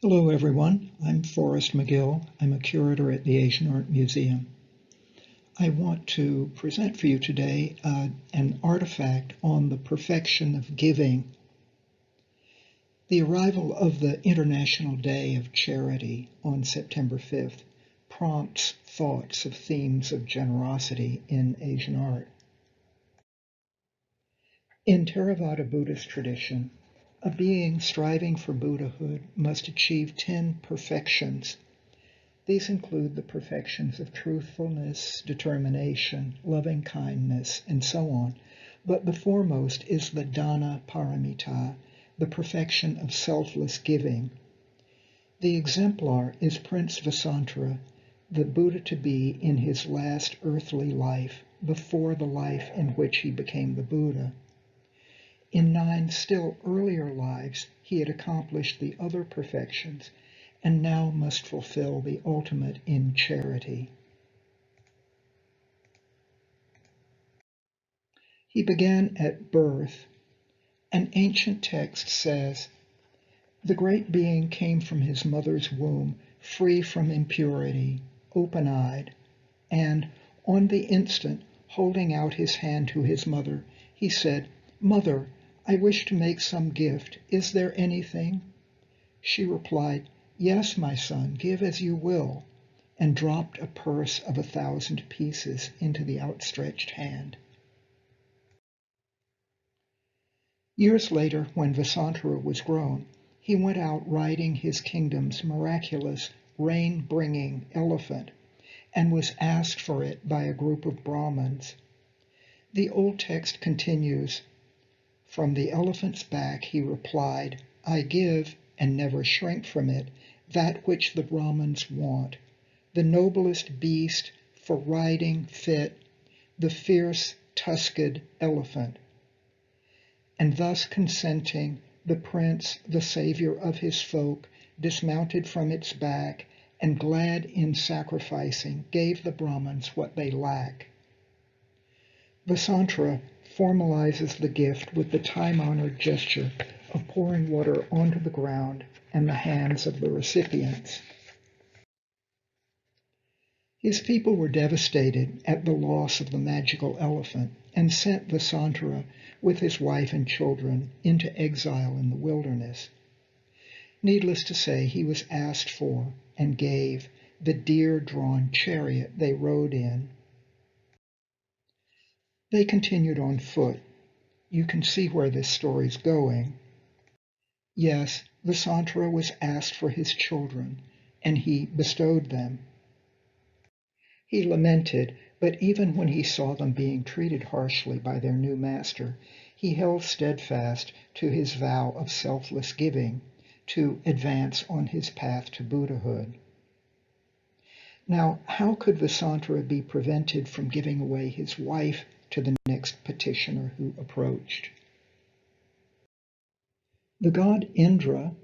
Hello everyone, I'm Forrest McGill. I'm a curator at the Asian Art Museum. I want to present for you today an artifact on the perfection of giving. The arrival of the International Day of Charity on September 5th prompts thoughts of themes of generosity in Asian art. In Theravada Buddhist tradition, a being striving for Buddhahood must achieve 10 perfections. These include the perfections of truthfulness, determination, loving kindness, and so on. But the foremost is the dana paramita, the perfection of selfless giving. The exemplar is Prince Vasantara, the Buddha-to-be in his last earthly life, before the life in which he became the Buddha. In 9 still earlier lives, he had accomplished the other perfections and now must fulfill the ultimate in charity. He began at birth. An ancient text says, "The great being came from his mother's womb, free from impurity, open-eyed, and, on the instant, holding out his hand to his mother, he said, 'Mother, I wish to make some gift. Is there anything?' She replied, 'Yes, my son, give as you will,' and dropped a purse of 1,000 pieces into the outstretched hand. Years later, when Vasantara was grown, he went out riding his kingdom's miraculous rain-bringing elephant and was asked for it by a group of Brahmins. The old text continues, "From the elephant's back he replied, 'I give, and never shrink from it, that which the Brahmins want, the noblest beast for riding fit, the fierce tusked elephant.' And thus consenting, the prince, the savior of his folk, dismounted from its back, and glad in sacrificing, gave the Brahmins what they lack." Vasantara formalizes the gift with the time-honored gesture of pouring water onto the ground and the hands of the recipients. His people were devastated at the loss of the magical elephant and sent Vasantara with his wife and children into exile in the wilderness. Needless to say, he was asked for and gave the deer-drawn chariot they rode in. They continued on foot. You can see where this story's going. Yes, Vasantara was asked for his children, and he bestowed them. He lamented, but even when he saw them being treated harshly by their new master, he held steadfast to his vow of selfless giving to advance on his path to Buddhahood. Now, how could Vasantara be prevented from giving away his wife to the next petitioner who approached? The god Indra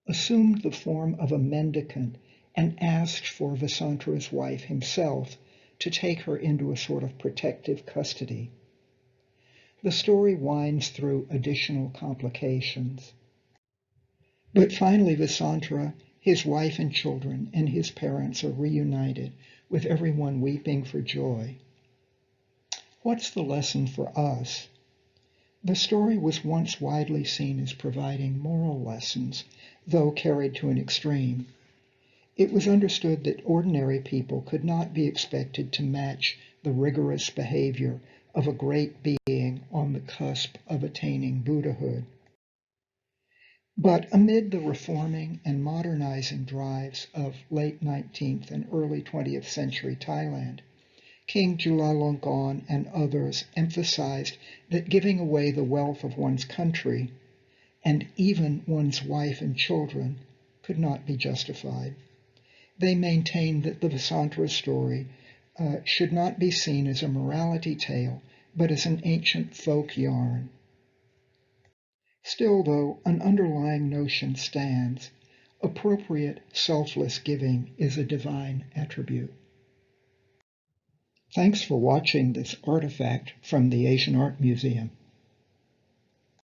assumed the form of a mendicant and asked for Vasantara's wife himself to take her into a sort of protective custody. The story winds through additional complications. But finally Vasantara, his wife and children, and his parents are reunited, with everyone weeping for joy. What's the lesson for us? The story was once widely seen as providing moral lessons, though carried to an extreme. It was understood that ordinary people could not be expected to match the rigorous behavior of a great being on the cusp of attaining Buddhahood. But amid the reforming and modernizing drives of late 19th and early 20th century Thailand, King Chulalongkorn and others emphasized that giving away the wealth of one's country, and even one's wife and children, could not be justified. They maintained that the Vasantara story should not be seen as a morality tale, but as an ancient folk yarn. Still, though, an underlying notion stands. Appropriate, selfless giving is a divine attribute. Thanks for watching this artifact from the Asian Art Museum.